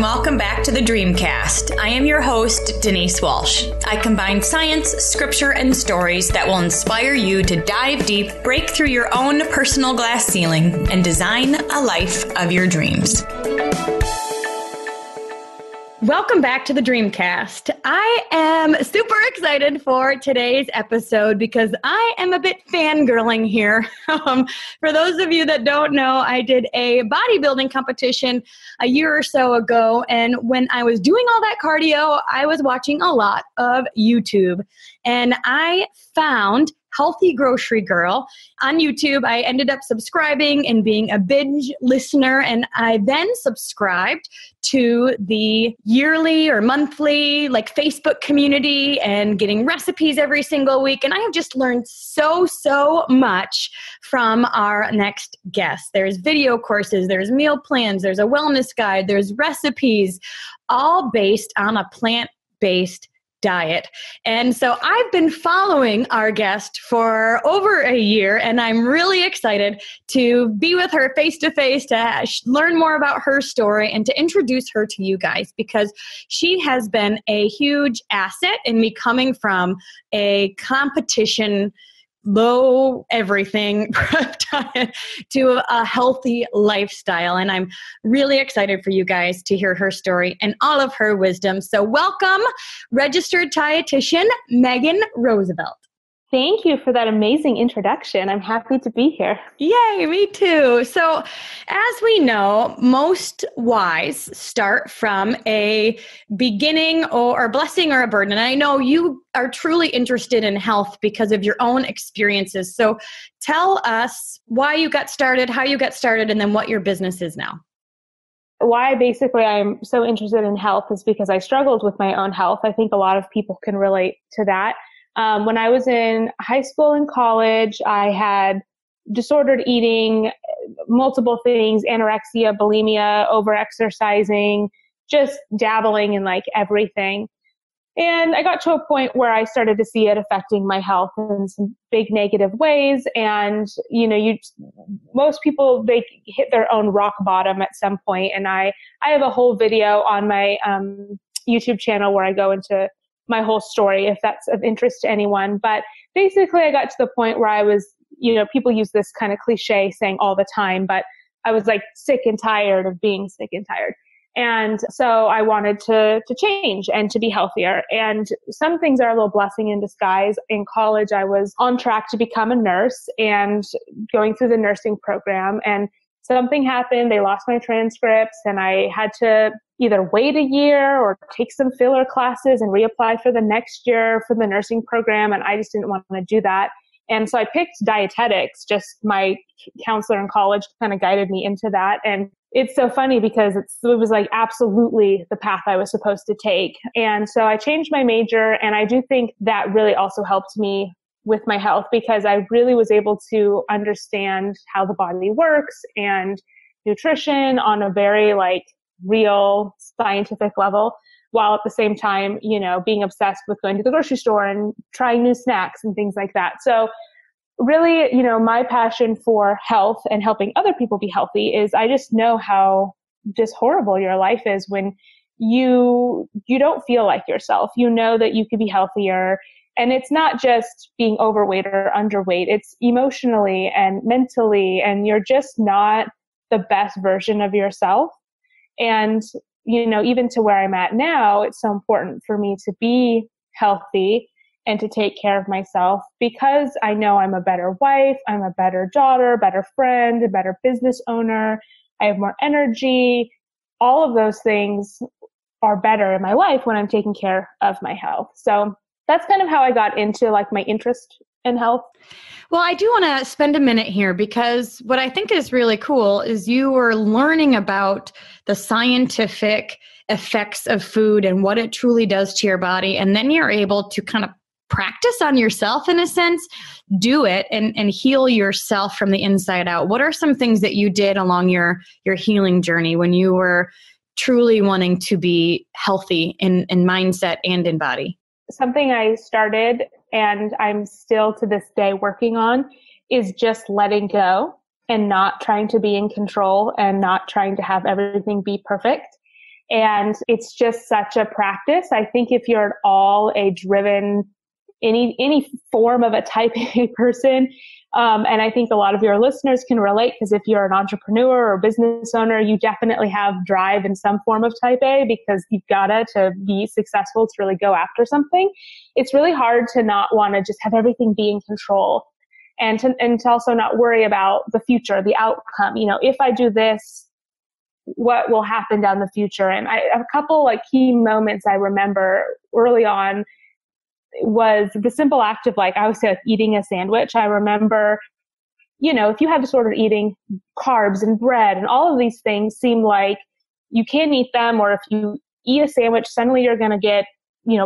and welcome back to the Dreamcast. I am your host, Denise Walsh. I combine science, scripture, and stories that will inspire you to dive deep, break through your own personal glass ceiling, and design a life of your dreams. Welcome back to the Dreamcast. I am super excited for today's episode because I am a bit fangirling here. For those of you that don't know, I did a bodybuilding competition a year or so ago, and when I was doing all that cardio, I was watching a lot of YouTube, and I found Healthy Grocery Girl on YouTube. I ended up subscribing and being a binge listener, and I then subscribed to the yearly or monthly Facebook community and getting recipes every single week. And I have just learned so much from our next guest. There's video courses, there's meal plans, there's a wellness guide, there's recipes, all based on a plant-based diet. And so I've been following our guest for over a year, and I'm really excited to be with her face to face to learn more about her story and to introduce her to you guys, because she has been a huge asset in me coming from a competition low everything prep diet to a healthy lifestyle. And I'm really excited for you guys to hear her story and all of her wisdom. So welcome, Registered Dietitian Megan Roosevelt. Thank you for that amazing introduction. I'm happy to be here. Yay, me too. So as we know, most whys start from a beginning or a blessing or a burden. And I know you are truly interested in health because of your own experiences. So tell us why you got started, how you got started, and then what your business is now. Why basically I'm so interested in health is because I struggled with my own health. I think a lot of people can relate to that. When I was in high school and college, I had disordered eating, multiple things, anorexia, bulimia, overexercising, just dabbling in everything. And I got to a point where I started to see it affecting my health in some big negative ways. And, most people, they hit their own rock bottom at some point. And I have a whole video on my YouTube channel where I go into my whole story, if that's of interest to anyone. But basically I got to the point where I was, people use this kind of cliche saying all the time, but I was sick and tired of being sick and tired. And so I wanted to change and to be healthier. And some things are a little blessing in disguise. In college, I was on track to become a nurse and going through the nursing program, and something happened. They lost my transcripts, and I had to either wait a year or take some filler classes and reapply for the next year for the nursing program. And I just didn't want to do that. And so I picked dietetics. Just my counselor in college kind of guided me into that. And it's so funny because it was absolutely the path I was supposed to take. And so I changed my major, and I do think that really also helped me with my health, because I really was able to understand how the body works and nutrition on a very real scientific level, while at the same time, being obsessed with going to the grocery store and trying new snacks and things like that. So really, my passion for health and helping other people be healthy is I just know how just horrible your life is when you don't feel like yourself. You know that you could be healthier. And it's not just being overweight or underweight. It's emotionally and mentally, and you're just not the best version of yourself. And, even to where I'm at now, it's so important for me to be healthy and to take care of myself, because I know I'm a better wife, I'm a better daughter, better friend, a better business owner. I have more energy. All of those things are better in my life when I'm taking care of my health. So that's kind of how I got into my interest in health. Well, I do want to spend a minute here, because what I think is really cool is you were learning about the scientific effects of food and what it truly does to your body. And then you're able to kind of practice on yourself, in a sense, do it and heal yourself from the inside out. What are some things that you did along your healing journey when you were truly wanting to be healthy in mindset and in body? Something I started and I'm still to this day working on is just letting go and not trying to be in control and not trying to have everything be perfect. And it's just such a practice. I think if you're at all a driven, any form of a type A person, and I think a lot of your listeners can relate, because if you're an entrepreneur or business owner, you definitely have drive in some form of type A, because you've gotta, to be successful, to really go after something. It's really hard to not want to just have everything be in control, and to also not worry about the future, the outcome. If I do this, what will happen down the future? And a couple like key moments I remember early on was the simple act of I would say eating a sandwich. I remember, if you have disordered eating, carbs and bread and all of these things seem like you can't eat them, or if you eat a sandwich, suddenly you're going to get,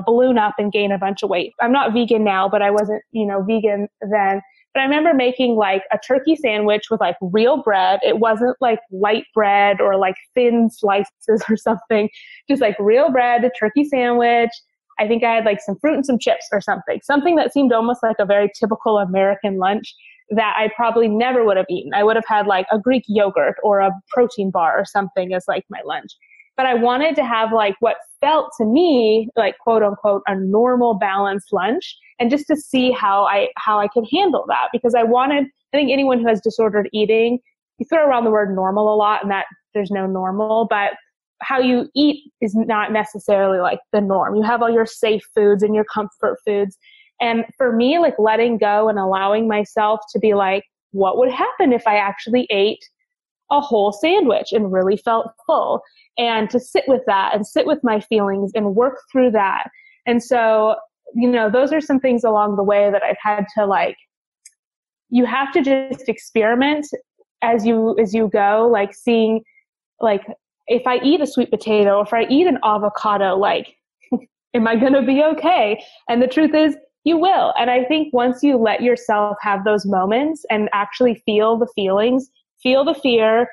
balloon up and gain a bunch of weight. I'm not vegan now, but I wasn't, vegan then. But I remember making a turkey sandwich with real bread. It wasn't light bread or thin slices or something, just real bread, a turkey sandwich. I think I had some fruit and some chips or something that seemed almost like a very typical American lunch that I probably never would have eaten. I would have had a Greek yogurt or a protein bar or something as my lunch. But I wanted to have what felt to me quote unquote a normal balanced lunch, and just to see how I could handle that, because I think anyone who has disordered eating, you throw around the word normal a lot, and that there's no normal, but how you eat is not necessarily the norm. You have all your safe foods and your comfort foods. And for me, letting go and allowing myself to be what would happen if I actually ate a whole sandwich and really felt full, and to sit with that and sit with my feelings and work through that. And so, those are some things along the way that I've had to you have to just experiment as you go, seeing if I eat a sweet potato, if I eat an avocado, am I going to be okay? And the truth is, you will. And I think once you let yourself have those moments and actually feel the feelings, feel the fear,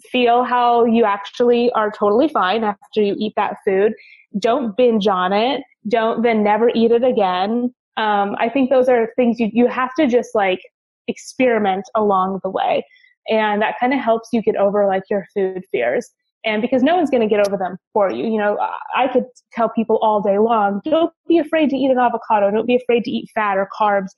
feel how you actually are totally fine after you eat that food, don't binge on it. Don't then never eat it again. I think those are things you have to just experiment along the way. And that kind of helps you get over your food fears. And because no one's going to get over them for you. I could tell people all day long, don't be afraid to eat an avocado. Don't be afraid to eat fat or carbs.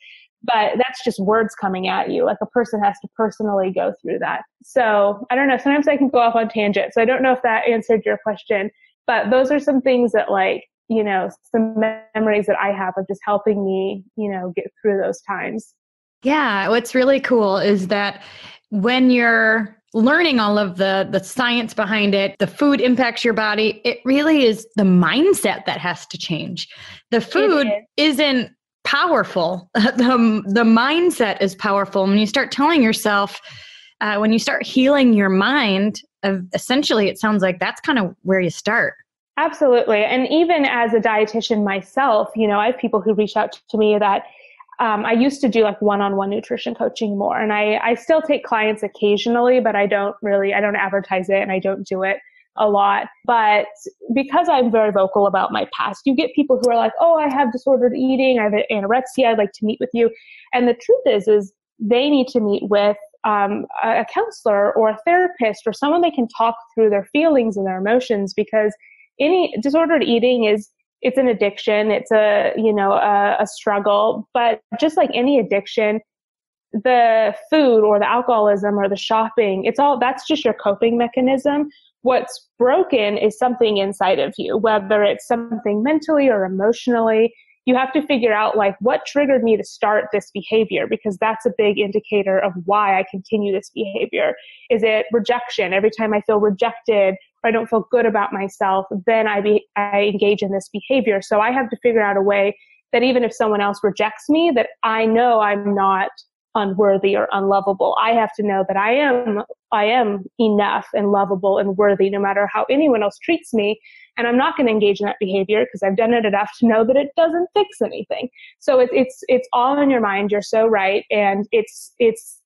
But that's just words coming at you. A person has to personally go through that. So I don't know. Sometimes I can go off on tangents. So I don't know if that answered your question, but those are some things that some memories that I have of just helping me, get through those times. Yeah. What's really cool is that when you're learning all of the science behind it, the food impacts your body, it really is the mindset that has to change. The food isn't powerful. The mindset is powerful. When you start telling yourself, when you start healing your mind, essentially it sounds like that's kind of where you start. Absolutely. And even as a dietitian myself, I have people who reach out to me that I used to do one-on-one nutrition coaching more. And I still take clients occasionally, but I don't advertise it and I don't do it a lot. But because I'm very vocal about my past, you get people who are oh, I have disordered eating, I have anorexia, I'd like to meet with you. And the truth is they need to meet with a counselor or a therapist or someone they can talk through their feelings and their emotions, because any disordered eating it's an addiction. It's a struggle, but just like any addiction, the food or the alcoholism or the shopping, that's just your coping mechanism. What's broken is something inside of you, whether it's something mentally or emotionally. You have to figure out what triggered me to start this behavior, because that's a big indicator of why I continue this behavior. Is it rejection? Every time I feel rejected or I don't feel good about myself, then I engage in this behavior. So I have to figure out a way that even if someone else rejects me, that I know I'm not unworthy or unlovable. I have to know that I am enough and lovable and worthy no matter how anyone else treats me. And I'm not going to engage in that behavior because I've done it enough to know that it doesn't fix anything. So it's all in your mind. You're so right. And it's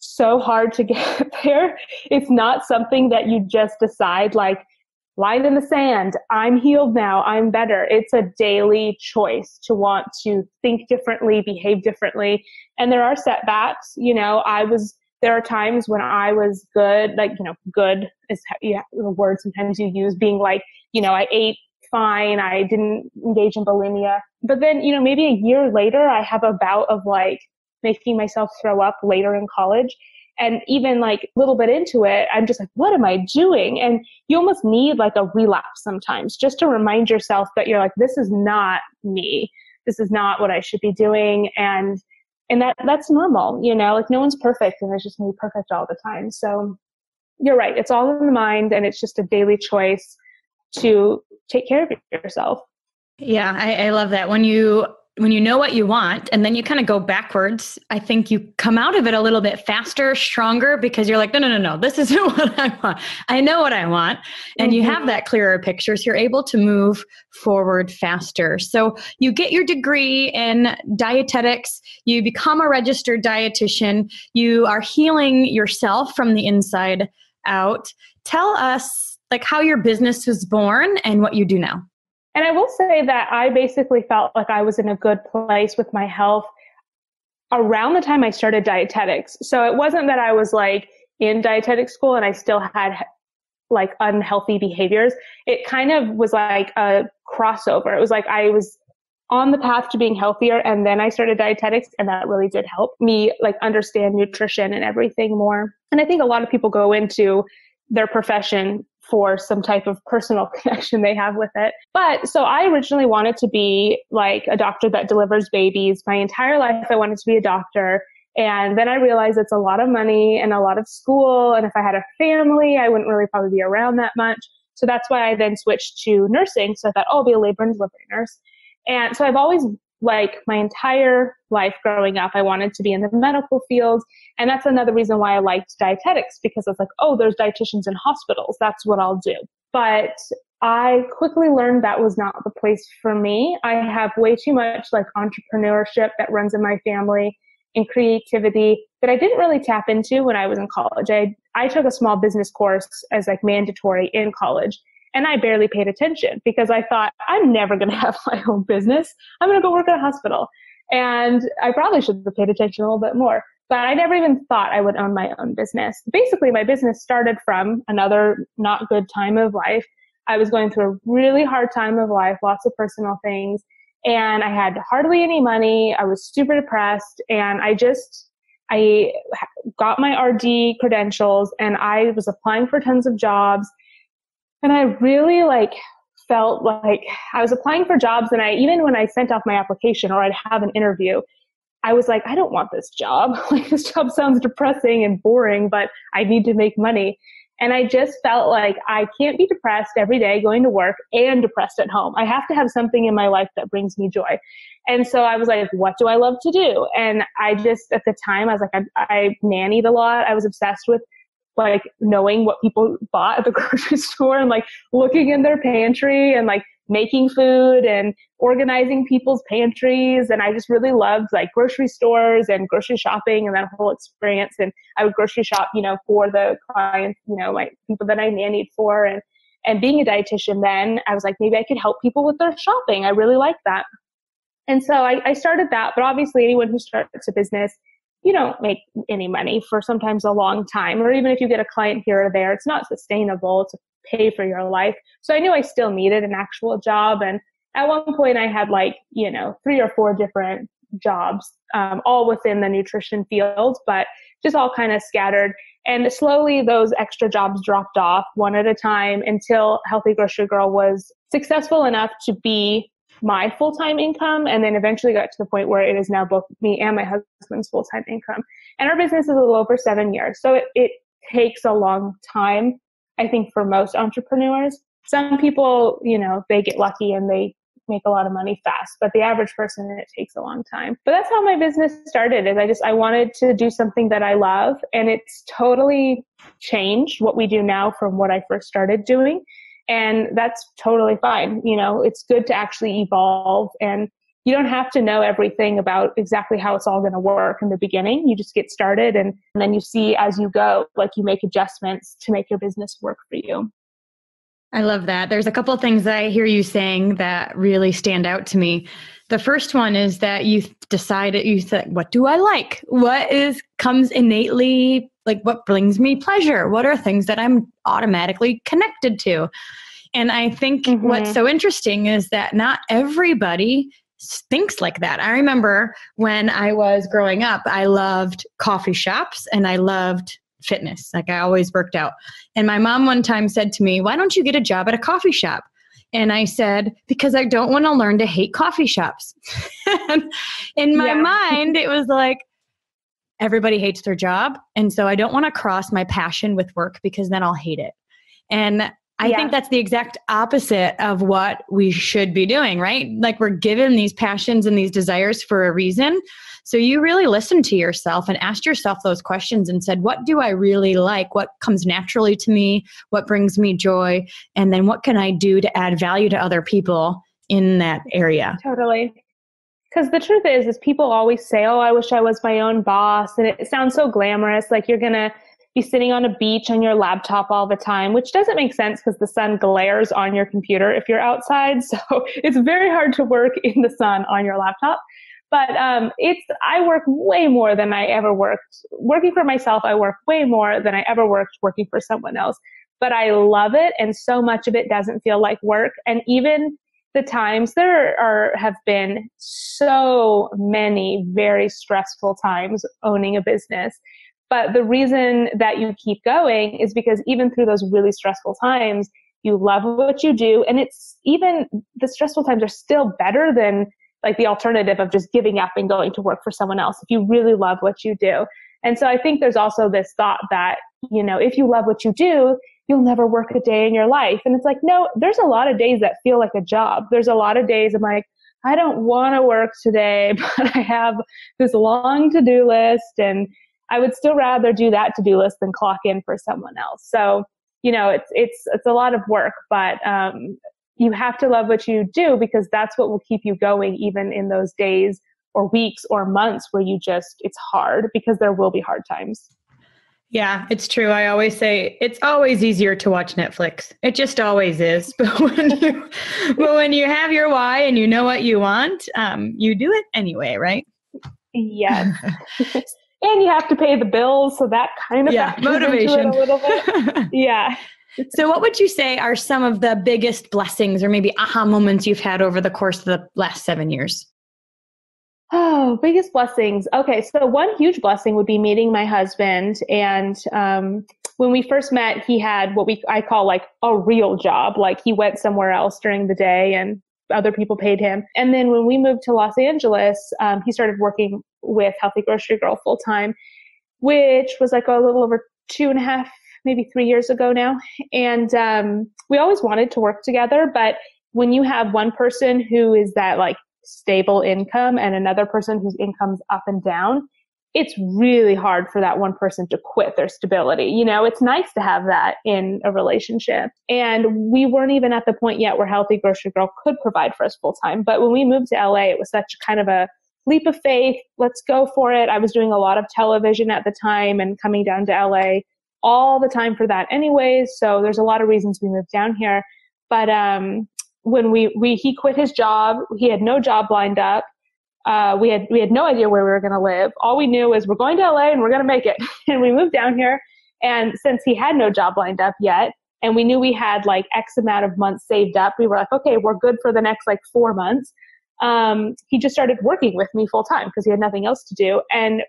so hard to get there. It's not something that you just decide line in the sand, I'm healed now, I'm better. It's a daily choice to want to think differently, behave differently. And there are setbacks. I was there are times when I was good, like, good is the word sometimes you use, being like, I ate fine. I didn't engage in bulimia. But then, maybe a year later, I have a bout of like making myself throw up later in college. And even like a little bit into it, I'm just like, what am I doing? And you almost need like a relapse sometimes just to remind yourself that you're like, this is not me. This is not what I should be doing. And that's normal, like no one's perfect and there's just me perfect all the time. So you're right. It's all in the mind, and it's just a daily choice to take care of yourself. Yeah, I love that. When you know what you want and then you kind of go backwards, I think you come out of it a little bit faster, stronger, because you're like, no, this isn't what I want. I know what I want. And you have that clearer picture. So you're able to move forward faster. So you get your degree in dietetics, you become a registered dietitian, you are healing yourself from the inside out. Tell us like how your business was born and what you do now. And I will say that I basically felt like I was in a good place with my health around the time I started dietetics. So it wasn't that I was like in dietetic school and I still had like unhealthy behaviors. It kind of was like a crossover. It was like I was on the path to being healthier, and then I started dietetics, and that really did help me like understand nutrition and everything more. And I think a lot of people go into their profession for some type of personal connection they have with it. But so I originally wanted to be like a doctor that delivers babies. My entire life, I wanted to be a doctor. And then I realized it's a lot of money and a lot of school. And if I had a family, I wouldn't really probably be around that much. So that's why I then switched to nursing. So I thought, I'll be a labor and delivery nurse. And so I've always, like my entire life growing up, I wanted to be in the medical field. And that's another reason why I liked dietetics, because it's like, oh, there's dietitians in hospitals. That's what I'll do. But I quickly learned that was not the place for me. I have way too much like entrepreneurship that runs in my family and creativity that I didn't really tap into when I was in college. I took a small business course as like mandatory in college. And I barely paid attention because I thought, I'm never going to have my own business. I'm going to go work at a hospital. And I probably should have paid attention a little bit more. But I never even thought I would own my own business. Basically, my business started from another not good time of life. I was going through a really hard time of life, lots of personal things. And I had hardly any money. I was super depressed. And I got my RD credentials and I was applying for tons of jobs. And I really felt like I was applying for jobs, and even when I sent off my application or I'd have an interview, I was like, I don't want this job. Like, this job sounds depressing and boring, but I need to make money. And I just felt like I can't be depressed every day going to work and depressed at home. I have to have something in my life that brings me joy. And so I was like, what do I love to do? And I just, at the time, I was like, I nannied a lot. I was obsessed with knowing what people bought at the grocery store and looking in their pantry and making food and organizing people's pantries. And I just really loved grocery stores and grocery shopping and that whole experience. And I would grocery shop, for the clients, my people that I nannied for. And being a dietitian then, I was like, maybe I could help people with their shopping. I really like that. And so I started that. But obviously anyone who starts a business, you don't make any money for sometimes a long time, or even if you get a client here or there, it's not sustainable to pay for your life. So I knew I still needed an actual job. And at one point I had 3 or 4 different jobs, all within the nutrition field, but just all kind of scattered. And slowly those extra jobs dropped off one at a time until Healthy Grocery Girl was successful enough to be my full-time income, and then eventually got to the point where it is now both me and my husband's full-time income. And our business is a little over 7 years. So it takes a long time, I think, for most entrepreneurs. Some people, they get lucky and they make a lot of money fast, but the average person, it takes a long time. But that's how my business started, is I wanted to do something that I love, and it's totally changed what we do now from what I first started doing. And that's totally fine. It's good to actually evolve, and you don't have to know everything about exactly how it's all going to work in the beginning. You just get started, and then you see as you go, you make adjustments to make your business work for you. I love that. There's a couple of things that I hear you saying that really stand out to me. The first one is that you said, what do I like? What comes innately what brings me pleasure? What are things that I'm automatically connected to? And I think what's so interesting is that not everybody thinks like that. I remember when I was growing up, I loved coffee shops and I loved fitness. Like I always worked out. And my mom one time said to me, "Why don't you get a job at a coffee shop?" And I said, "Because I don't want to learn to hate coffee shops." In my mind, it was like, everybody hates their job. And so I don't want to cross my passion with work because then I'll hate it. And I think that's the exact opposite of what we should be doing, right? Like we're given these passions and these desires for a reason. So you really listened to yourself and asked yourself those questions and said, what do I really like? What comes naturally to me? What brings me joy? And then what can I do to add value to other people in that area? Totally. Because the truth is people always say, "Oh, I wish I was my own boss." And it sounds so glamorous. Like you're going to be sitting on a beach on your laptop all the time, which doesn't make sense because the sun glares on your computer if you're outside. So it's very hard to work in the sun on your laptop. But I work way more than I ever worked. Working for myself, I work way more than I ever worked working for someone else. But I love it. And so much of it doesn't feel like work. And even the times have been so many very stressful times owning a business. But the reason that you keep going is because even through those really stressful times, you love what you do. And it's even the stressful times are still better than like the alternative of just giving up and going to work for someone else if you really love what you do. And so I think there's also this thought that, if you love what you do, you'll never work a day in your life. And it's like, no, there's a lot of days that feel like a job. There's a lot of days I'm like, I don't want to work today, but I have this long to-do list and I would still rather do that to-do list than clock in for someone else. So, it's a lot of work, but you have to love what you do because that's what will keep you going even in those days or weeks or months where it's hard, because there will be hard times. Yeah, it's true. I always say it's always easier to watch Netflix. It just always is. But when you have your why and you know what you want, you do it anyway, right? Yes. And you have to pay the bills, so that kind of factors motivation into it a little bit. Yeah. So what would you say are some of the biggest blessings or maybe aha moments you've had over the course of the last 7 years? Oh, biggest blessings. Okay, so one huge blessing would be meeting my husband. And when we first met, he had what I call like a real job. Like he went somewhere else during the day and other people paid him. And then when we moved to Los Angeles, he started working with Healthy Grocery Girl full time, which was like a little over 2.5, maybe 3 years ago now. And we always wanted to work together. But when you have one person who is that like stable income and another person whose income's up and down, it's really hard for that one person to quit their stability. It's nice to have that in a relationship. And we weren't even at the point yet where Healthy Grocery Girl could provide for us full time. But when we moved to LA, it was such kind of a leap of faith. Let's go for it. I was doing a lot of television at the time and coming down to LA all the time for that anyways. So there's a lot of reasons we moved down here. But when he quit his job, he had no job lined up. We had no idea where we were going to live. All we knew is we're going to LA and we're going to make it. And we moved down here. And since he had no job lined up yet, and we knew we had like X amount of months saved up, we were like, okay, we're good for the next like 4 months. He just started working with me full time because he had nothing else to do. And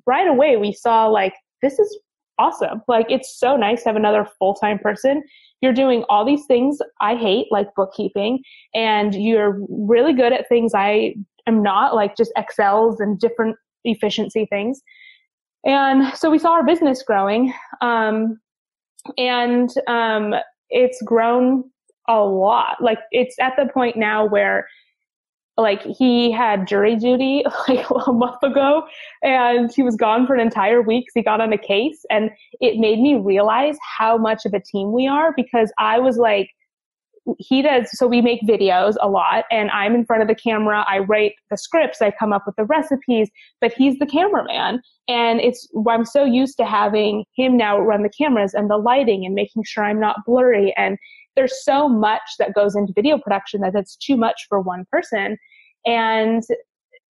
right away we saw like, this is awesome. Like, it's so nice to have another full-time person. You're doing all these things I hate, like bookkeeping, and you're really good at things I am not, like just Excels and different efficiency things. And so we saw our business growing, and it's grown a lot. Like, it's at the point now where like he had jury duty like a month ago and he was gone for an entire week. So he got on a case, and it made me realize how much of a team we are, because I was like, so we make videos a lot and I'm in front of the camera. I write the scripts, I come up with the recipes, but he's the cameraman. And I'm so used to having him now run the cameras and the lighting and making sure I'm not blurry. And there's so much that goes into video production that it's too much for one person. And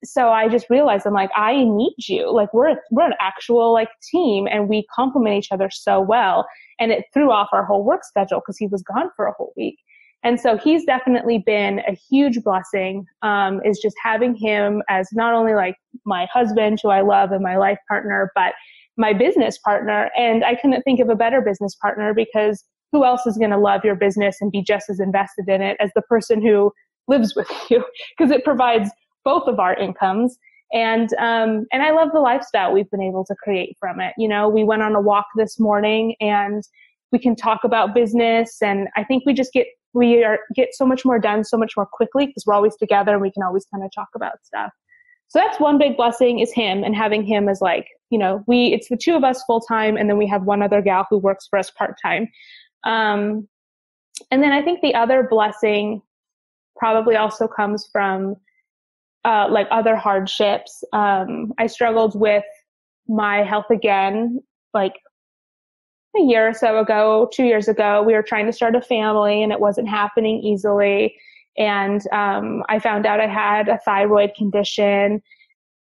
so I just realized, I'm like, I need you. Like we're an actual like team, and we complement each other so well. And it threw off our whole work schedule because he was gone for a whole week. And so he's definitely been a huge blessing, is just having him as not only like my husband, who I love, and my life partner, but my business partner. And I couldn't think of a better business partner, because who else is going to love your business and be just as invested in it as the person who lives with you? Because it provides both of our incomes. And I love the lifestyle we've been able to create from it. You know, we went on a walk this morning, and we can talk about business. And I think we just get so much more done so much more quickly because we're always together. We can always kind of talk about stuff. So that's one big blessing, is him, and having him as like, you know, it's the two of us full time. And then we have one other gal who works for us part time. And then I think the other blessing probably also comes from like other hardships. I struggled with my health again, like a year or so ago, 2 years ago. We were trying to start a family, and it wasn't happening easily. And I found out I had a thyroid condition,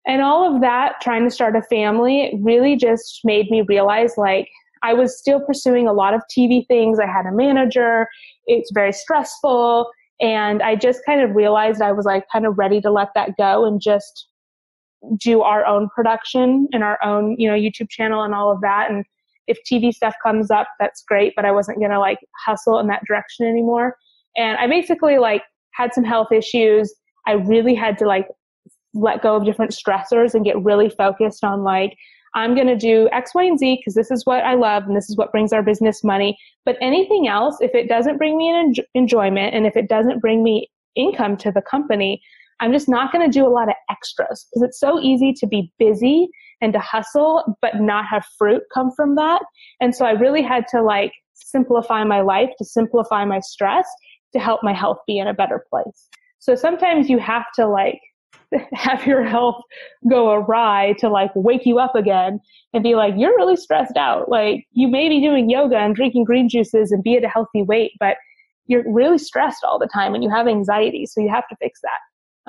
and all of that, trying to start a family, it really just made me realize, like, I was still pursuing a lot of TV things. I had a manager. It's very stressful. And I just kind of realized I was like kind of ready to let that go and just do our own production and our own, you know, YouTube channel and all of that. And if TV stuff comes up, that's great, but I wasn't going to like hustle in that direction anymore. And I basically like had some health issues. I really had to like let go of different stressors and get really focused on like, I'm going to do X, Y, and Z because this is what I love and this is what brings our business money. But anything else, if it doesn't bring me an enjoyment and if it doesn't bring me income to the company, I'm just not going to do a lot of extras, because it's so easy to be busy and to hustle, but not have fruit come from that. And so I really had to like simplify my life, to simplify my stress, to help my health be in a better place. So sometimes you have to like have your health go awry to like wake you up again and be like, you're really stressed out. Like you may be doing yoga and drinking green juices and be at a healthy weight, but you're really stressed all the time and you have anxiety. So you have to fix that.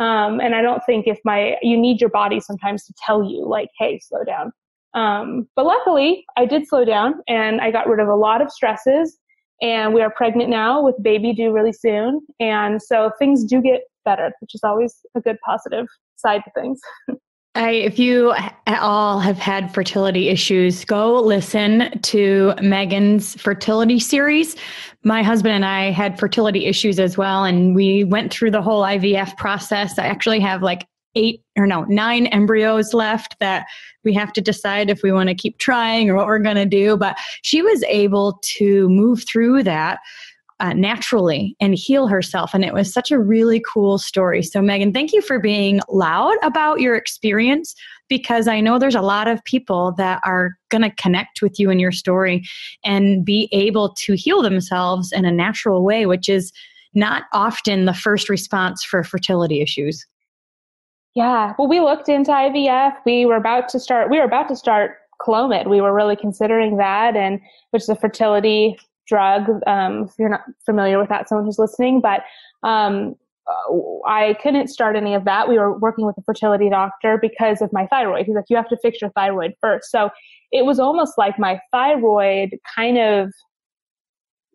And I don't think you need your body sometimes to tell you like, hey, slow down. But luckily I did slow down and I got rid of a lot of stresses, and we are pregnant now with baby due really soon. And so things do get better, which is always a good positive side to things. If you at all have had fertility issues, go listen to Megan's fertility series. My husband and I had fertility issues as well, and we went through the whole IVF process. I actually have like 9 embryos left that we have to decide if we want to keep trying or what we're going to do. But she was able to move through that naturally and heal herself. And it was such a really cool story. So Megan, thank you for being loud about your experience, because I know there's a lot of people that are going to connect with you and your story and be able to heal themselves in a natural way, which is not often the first response for fertility issues. Yeah. Well, we looked into IVF. We were about to start Clomid. We were really considering that, and which is a fertility drug. If you're not familiar with that, someone who's listening, but I couldn't start any of that. We were working with a fertility doctor because of my thyroid. He's like, you have to fix your thyroid first. So it was almost like my thyroid kind of,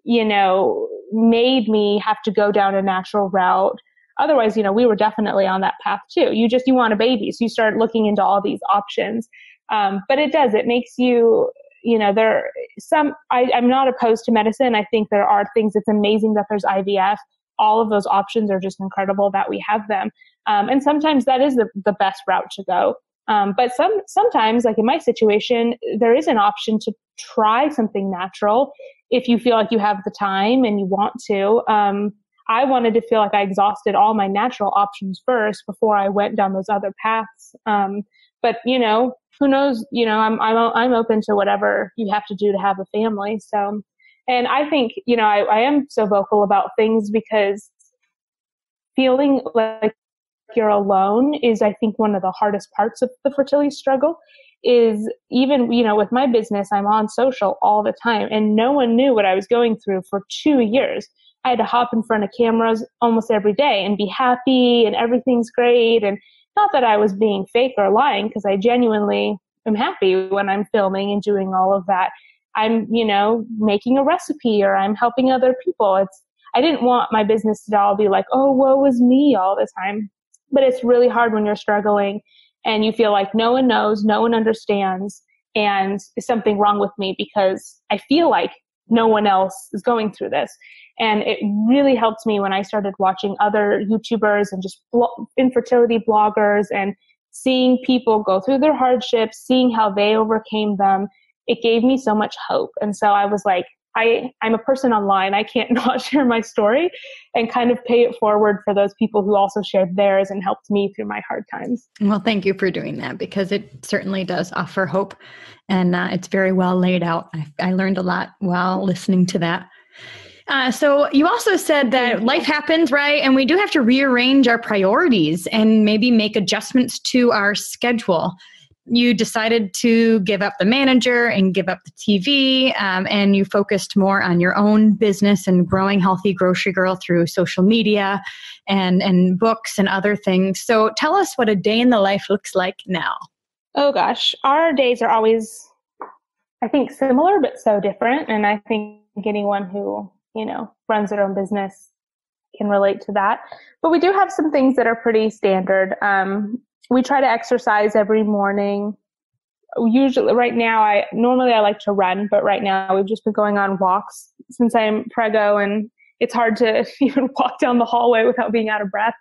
you know, made me have to go down a natural route. Otherwise, you know, we were definitely on that path too. You want a baby. So you start looking into all these options. But it makes you, you know, I'm not opposed to medicine. I think there are things. It's amazing that there's IVF. All of those options are just incredible that we have them. And sometimes that is the best route to go. But sometimes, like in my situation, there is an option to try something natural if you feel like you have the time and you want to. I wanted to feel like I exhausted all my natural options first before I went down those other paths. But you know, who knows? You know, I'm open to whatever you have to do to have a family. So, and I think, you know, I am so vocal about things because feeling like you're alone is, I think, one of the hardest parts of the fertility struggle. Is even, you know, with my business, I'm on social all the time, and no one knew what I was going through for 2 years. I had to hop in front of cameras almost every day and be happy and everything's great. And Not that I was being fake or lying, because I genuinely am happy when I'm filming and doing all of that. I'm, making a recipe, or I'm helping other people. I didn't want my business to all be like, oh, woe is me all the time. But it's really hard when you're struggling and you feel like no one knows, no one understands, and is something wrong with me because I feel like no one else is going through this. And it really helped me when I started watching other YouTubers and just infertility bloggers and seeing people go through their hardships, seeing how they overcame them. It gave me so much hope. And so I was like, I'm a person online. I can't not share my story and kind of pay it forward for those people who also shared theirs and helped me through my hard times. Well, thank you for doing that, because it certainly does offer hope, and it's very well laid out. I learned a lot while listening to that. So you also said that life happens, right? And we do have to rearrange our priorities and maybe make adjustments to our schedule. You decided to give up the manager and give up the TV, and you focused more on your own business and growing Healthy Grocery Girl through social media and books and other things. So tell us what a day in the life looks like now. Oh gosh, our days are always, I think, similar but so different. And I think anyone who, runs their own business can relate to that. But we do have some things that are pretty standard. We try to exercise every morning. Usually right now, normally I like to run, but right now we've just been going on walks since I'm preggo, and it's hard to even walk down the hallway without being out of breath.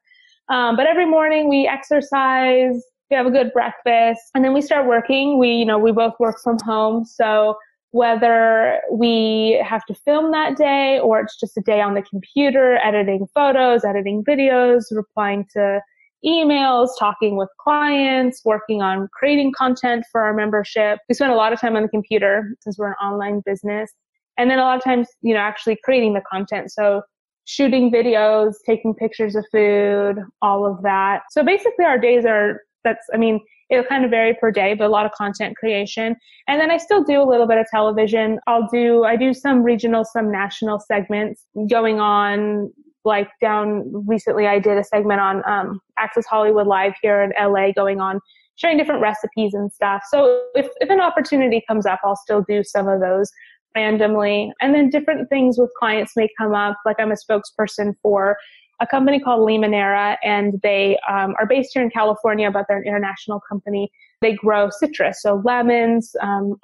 But every morning we exercise, we have a good breakfast, and then we start working. We both work from home. So whether we have to film that day or it's just a day on the computer, editing photos, editing videos, replying to emails, talking with clients, working on creating content for our membership. We spend a lot of time on the computer since we're an online business. And then a lot of times, actually creating the content. So shooting videos, taking pictures of food, all of that. So basically our days it'll kind of vary per day, but a lot of content creation. And then I still do a little bit of television. I do some regional, some national segments going on. Like recently I did a segment on Access Hollywood Live here in LA, going on sharing different recipes and stuff. So if an opportunity comes up, I'll still do some of those randomly. And then different things with clients may come up. Like I'm a spokesperson for a company called Limonera, and they are based here in California, but they're an international company. They grow citrus, so lemons,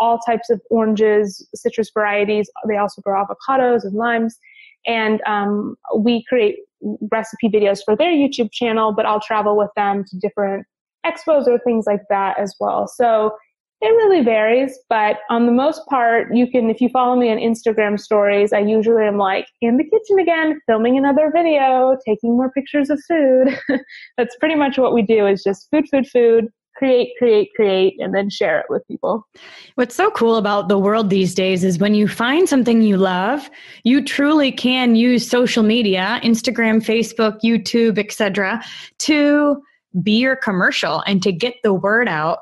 all types of oranges, citrus varieties. They also grow avocados and limes. And we create recipe videos for their YouTube channel, but I'll travel with them to different expos or things like that as well. So it really varies, but on the most part, if you follow me on Instagram stories, I usually am like in the kitchen again, filming another video, taking more pictures of food. That's pretty much what we do, is just food, create, and then share it with people. What's so cool about the world these days is when you find something you love, you truly can use social media, Instagram, Facebook, YouTube, etc., to be your commercial and to get the word out.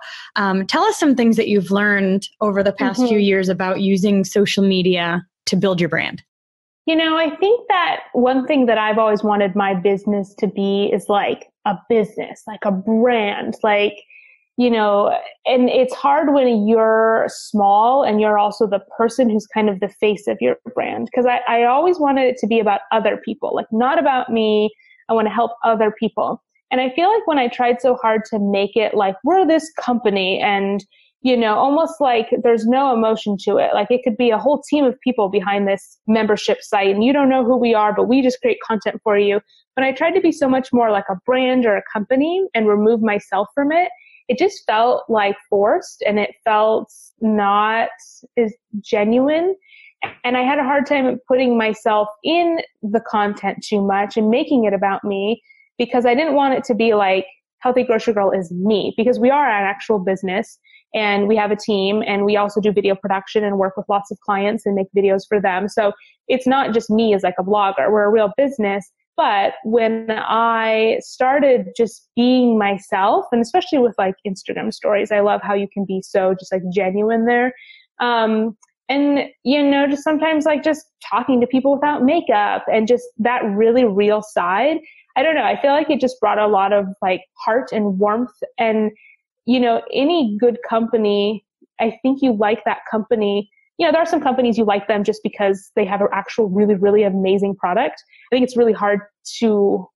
Tell us some things that you've learned over the past few years about using social media to build your brand. I think that one thing that I've always wanted my business to be is like a business, like a brand, and it's hard when you're small and you're also the person who's kind of the face of your brand. Because I always wanted it to be about other people, like not about me. I want to help other people. And I feel like when I tried so hard to make it like we're this company and, almost like there's no emotion to it. Like it could be a whole team of people behind this membership site and you don't know who we are, but we just create content for you. When I tried to be so much more like a brand or a company and remove myself from it, it just felt like forced and it felt not as genuine. And I had a hard time putting myself in the content too much and making it about me, because I didn't want it to be like Healthy Grocery Girl is me, because we are an actual business and we have a team and we also do video production and work with lots of clients and make videos for them. So it's not just me as like a blogger. We're a real business. But when I started just being myself, and especially with like Instagram stories, I love how you can be so just like genuine there. And, just sometimes like just talking to people without makeup and just that really real side. I don't know. I feel like it just brought a lot of like heart and warmth. And, any good company, I think you like that company. There are some companies you like them just because they have an actual really, really amazing product. I think it's really hard to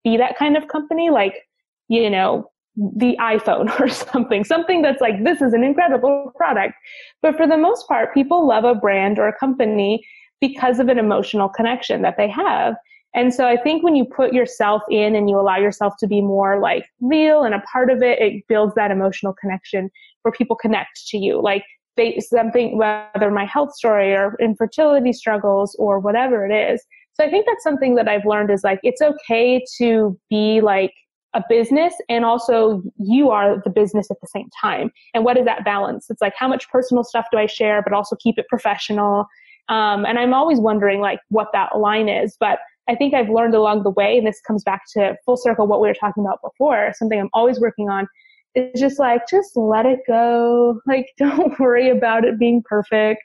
be that kind of company, like, the iPhone or something that's like, this is an incredible product. But for the most part, people love a brand or a company because of an emotional connection that they have. And so I think when you put yourself in and you allow yourself to be more like real and a part of it, it builds that emotional connection where people connect to you. Like something, whether my health story or infertility struggles or whatever it is. So I think that's something that I've learned is like, it's okay to be like a business and also you are the business at the same time. And what is that balance? It's like, how much personal stuff do I share, but also keep it professional? And I'm always wondering like what that line is, but I think I've learned along the way, and this comes back to full circle what we were talking about before, something I'm always working on is just let it go. Like, don't worry about it being perfect.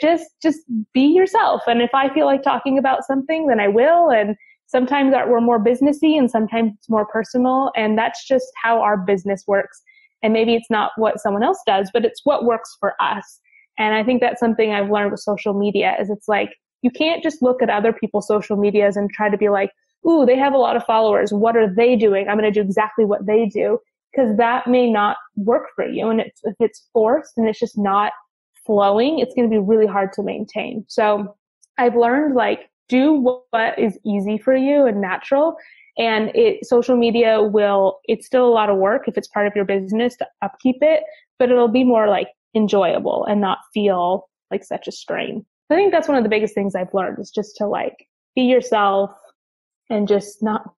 Just be yourself. And if I feel like talking about something, then I will. And sometimes we're more businessy and sometimes it's more personal. And that's just how our business works. And maybe it's not what someone else does, but it's what works for us. And I think that's something I've learned with social media is it's like, you can't just look at other people's social medias and try to be like, ooh, they have a lot of followers. What are they doing? I'm going to do exactly what they do, because that may not work for you. And if it's forced and it's just not flowing, it's going to be really hard to maintain. So I've learned like, do what is easy for you and natural. And social media it's still a lot of work if it's part of your business to upkeep it, but it'll be more like enjoyable and not feel like such a strain. I think that's one of the biggest things I've learned is just to like be yourself and just not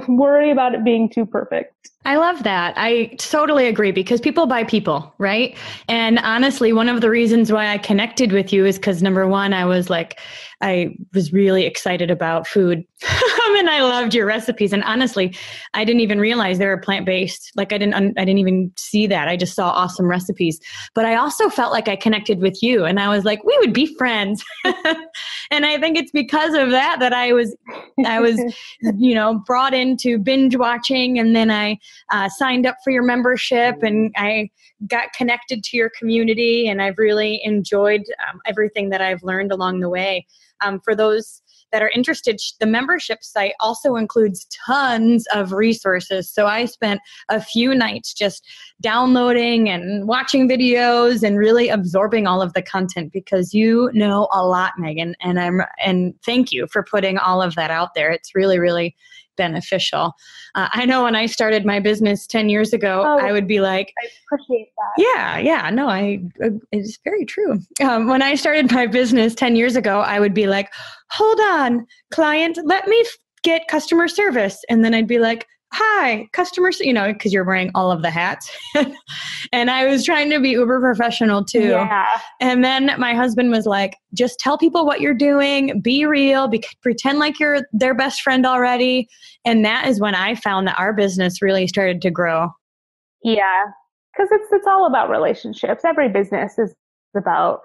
worry about it being too perfect. I love that. I totally agree because people buy people, right? And honestly, one of the reasons why I connected with you is because number one, I was really excited about food and I loved your recipes. And honestly, I didn't even realize they were plant-based. Like I didn't even see that. I just saw awesome recipes, but I also felt like I connected with you and I was like, we would be friends. And I think it's because of that I was, brought into binge watching, and then I signed up for your membership and I got connected to your community, and I've really enjoyed everything that I've learned along the way. For those that are interested, the membership site also includes tons of resources. So I spent a few nights just downloading and watching videos and really absorbing all of the content because you know a lot, Megan, and thank you for putting all of that out there. It's really, really beneficial. I know when I started my business 10 years ago, I would be like, I appreciate that. Yeah, no, it's very true. When I started my business 10 years ago, I would be like, hold on, client, let me get customer service. And then I'd be like, hi, customers, because you're wearing all of the hats. And I was trying to be uber professional too. Yeah. And then my husband was like, just tell people what you're doing, be real, pretend like you're their best friend already. And that is when I found that our business really started to grow. Yeah. Because it's all about relationships. Every business is about,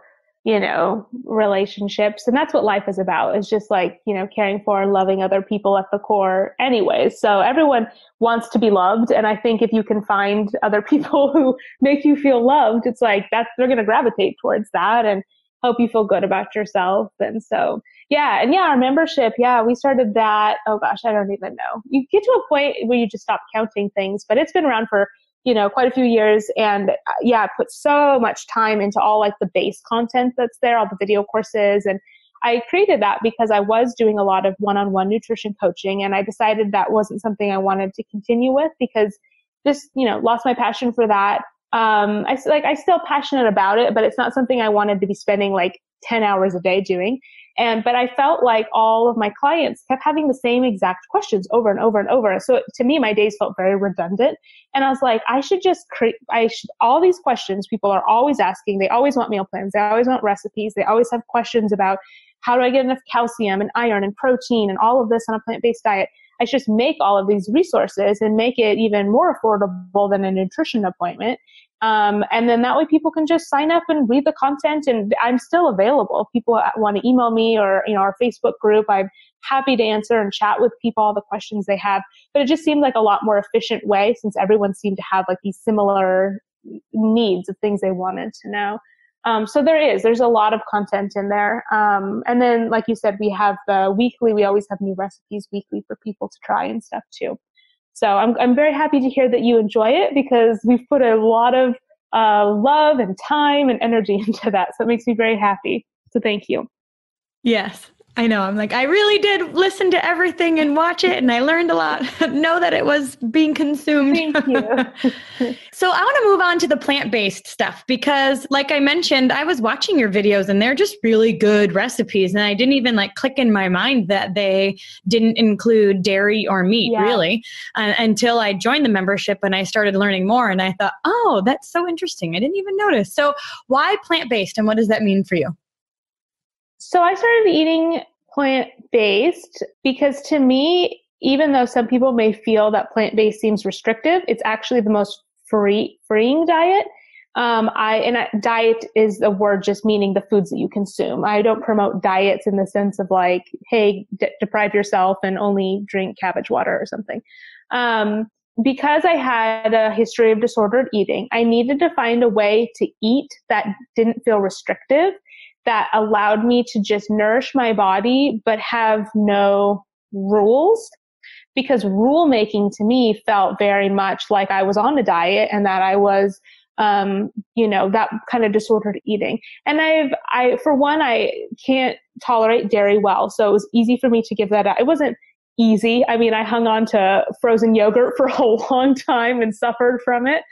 relationships. And that's what life is about. It's just like, caring for and loving other people at the core anyways. So everyone wants to be loved. And I think if you can find other people who make you feel loved, it's like they're going to gravitate towards that and help you feel good about yourself. And so, our membership. Yeah, we started that. Oh gosh, I don't even know. You get to a point where you just stop counting things, but it's been around for quite a few years. And put so much time into all like the base content that's there, all the video courses. And I created that because I was doing a lot of one-on-one nutrition coaching. And I decided that wasn't something I wanted to continue with because just, lost my passion for that. I still passionate about it, but it's not something I wanted to be spending like 10 hours a day doing. But I felt like all of my clients kept having the same exact questions over and over and over. So to me, my days felt very redundant. And I was like, all these questions people are always asking. They always want meal plans. They always want recipes. They always have questions about how do I get enough calcium and iron and protein and all of this on a plant-based diet. I should just make all of these resources and make it even more affordable than a nutrition appointment. And then that way people can just sign up and read the content, and I'm still available. If people want to email me or, our Facebook group, I'm happy to answer and chat with people all the questions they have. But it just seemed like a lot more efficient way, since everyone seemed to have like these similar needs of things they wanted to know. So there's a lot of content in there. And then, like you said, we have the weekly, we always have new recipes weekly for people to try and stuff too. So I'm very happy to hear that you enjoy it, because we've put a lot of love and time and energy into that. So it makes me very happy. So thank you. Yes, I know. I'm like, I really did listen to everything and watch it, and I learned a lot. Know that it was being consumed. Thank you. So I want to move on to the plant-based stuff, because like I mentioned, I was watching your videos and they're just really good recipes. And I didn't even like click in my mind that they didn't include dairy or meat, really, until I joined the membership and I started learning more. And I thought, oh, that's so interesting. I didn't even notice. So why plant-based, and what does that mean for you? So I started eating plant-based because, to me, even though some people may feel that plant-based seems restrictive, it's actually the most freeing diet. Diet is a word just meaning the foods that you consume. I don't promote diets in the sense of like, hey, deprive yourself and only drink cabbage water or something. Because I had a history of disordered eating, I needed to find a way to eat that didn't feel restrictive, that allowed me to just nourish my body, but have no rules. Because rule making to me felt very much like I was on a diet, and that I was, that kind of disordered eating. And for one, I can't tolerate dairy well. So it was easy for me to give that up. It wasn't easy. I mean, I hung on to frozen yogurt for a long time and suffered from it,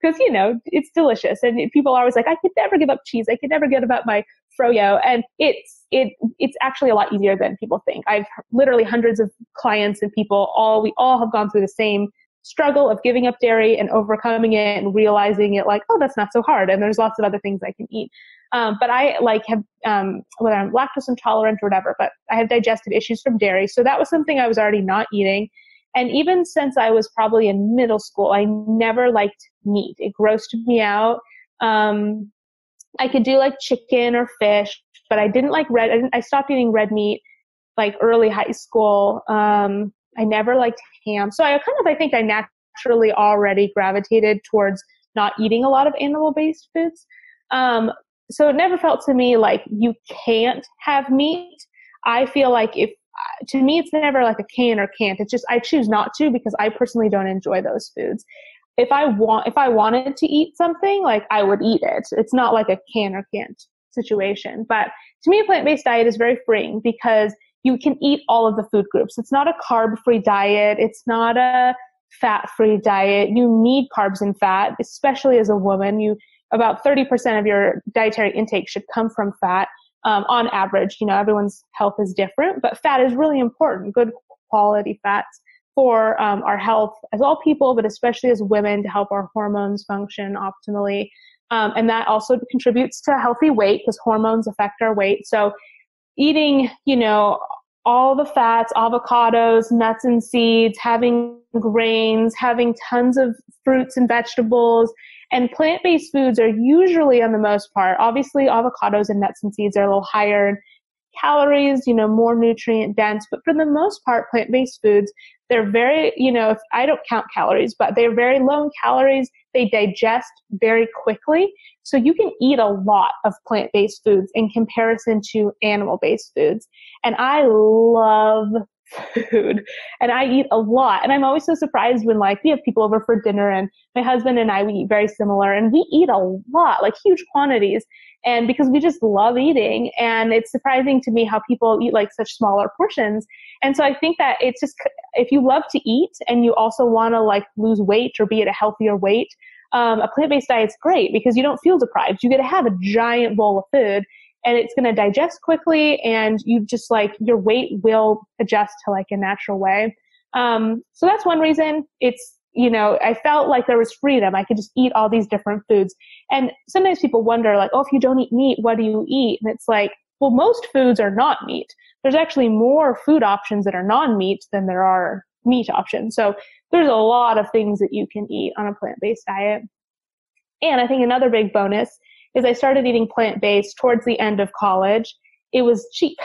because, it's delicious. And people are always like, I could never give up cheese. I could never give up my froyo. And it's actually a lot easier than people think. I've literally hundreds of clients and people, we all have gone through the same struggle of giving up dairy and overcoming it and realizing it like, oh, that's not so hard. And there's lots of other things I can eat. But I have, whether I'm lactose intolerant or whatever, but I have digestive issues from dairy. So that was something I was already not eating. And even since I was probably in middle school, I never liked meat. It grossed me out. I could do like chicken or fish, but I didn't like I stopped eating red meat like early high school. I never liked ham. So I think I naturally already gravitated towards not eating a lot of animal-based foods. So it never felt to me like you can't have meat. I feel like to me, it's never like a can or can't. It's just, I choose not to, because I personally don't enjoy those foods. If I wanted to eat something, like I would eat it. It's not like a can or can't situation. But to me, a plant-based diet is very freeing, because you can eat all of the food groups. It's not a carb-free diet. It's not a fat-free diet. You need carbs and fat, especially as a woman. About 30% of your dietary intake should come from fat. On average, everyone's health is different, but fat is really important, good quality fats for our health as all people, but especially as women, to help our hormones function optimally. And that also contributes to healthy weight, because hormones affect our weight. So eating, all the fats, avocados, nuts and seeds, having grains, having tons of fruits and vegetables, and plant-based foods are usually, on the most part, obviously avocados and nuts and seeds are a little higher in calories, more nutrient dense, but for the most part, plant-based foods, they're very, if I don't count calories, but they're very low in calories. They digest very quickly. So you can eat a lot of plant-based foods in comparison to animal-based foods. And I love food, and I eat a lot. And I'm always so surprised when we have people over for dinner, and my husband and I, we eat very similar, and we eat a lot, like huge quantities. And because we just love eating, and it's surprising to me how people eat like such smaller portions. And so I think that it's just, if you love to eat and you also want to lose weight or be at a healthier weight, a plant-based diet is great, because you don't feel deprived. You get to have a giant bowl of food, and it's going to digest quickly, and you just your weight will adjust to a natural way. So that's one reason. It's, I felt like there was freedom. I could just eat all these different foods. And sometimes people wonder oh, if you don't eat meat, what do you eat? And it's well, most foods are not meat. There's actually more food options that are non-meat than there are meat options. So there's a lot of things that you can eat on a plant-based diet. And I think another big bonus is I started eating plant-based towards the end of college. It was cheap.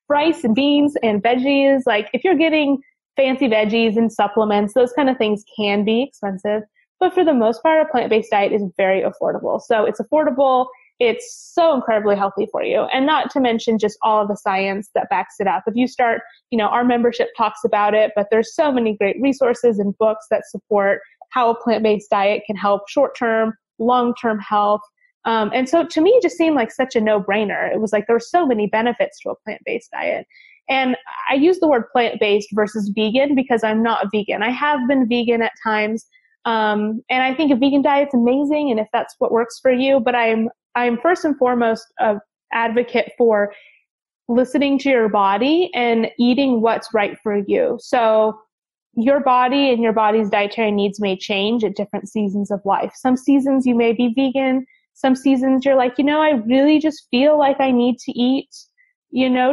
Rice and beans and veggies. Like if you're getting fancy veggies and supplements, those kind of things can be expensive. But for the most part, a plant-based diet is very affordable. So it's affordable. It's so incredibly healthy for you. And not to mention just all of the science that backs it up. If you start, our membership talks about it, but there's so many great resources and books that support how a plant-based diet can help short-term, long-term health. And so to me, it just seemed like such a no-brainer. It was like there were so many benefits to a plant-based diet. And I use the word plant-based versus vegan because I'm not vegan. I have been vegan at times. And I think a vegan diet's amazing, and if that's what works for you, but I'm first and foremost an advocate for listening to your body and eating what's right for you. So your body and your body's dietary needs may change at different seasons of life. Some seasons you may be vegan. Some seasons you're like, I really just feel like I need to eat,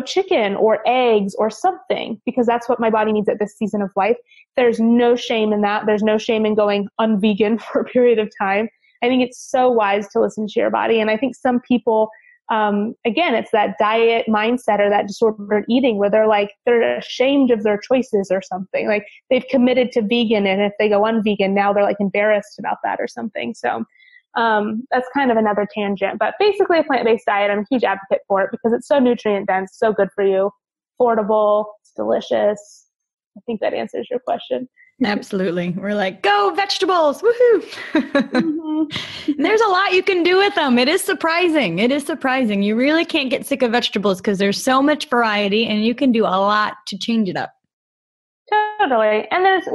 chicken or eggs or something because that's what my body needs at this season of life. There's no shame in that. There's no shame in going unvegan for a period of time. I think it's so wise to listen to your body. And I think some people, again, it's that diet mindset or that disordered eating where they're ashamed of their choices or something. Like they've committed to vegan, and if they go unvegan, now they're like embarrassed about that or something. So that's kind of another tangent. But basically a plant-based diet, I'm a huge advocate for it because it's so nutrient dense, so good for you, affordable, it's delicious. I think that answers your question. Absolutely. We're like, go vegetables. Woohoo. Mm-hmm. There's a lot you can do with them. It is surprising. You really can't get sick of vegetables because there's so much variety and you can do a lot to change it up. Totally. And there's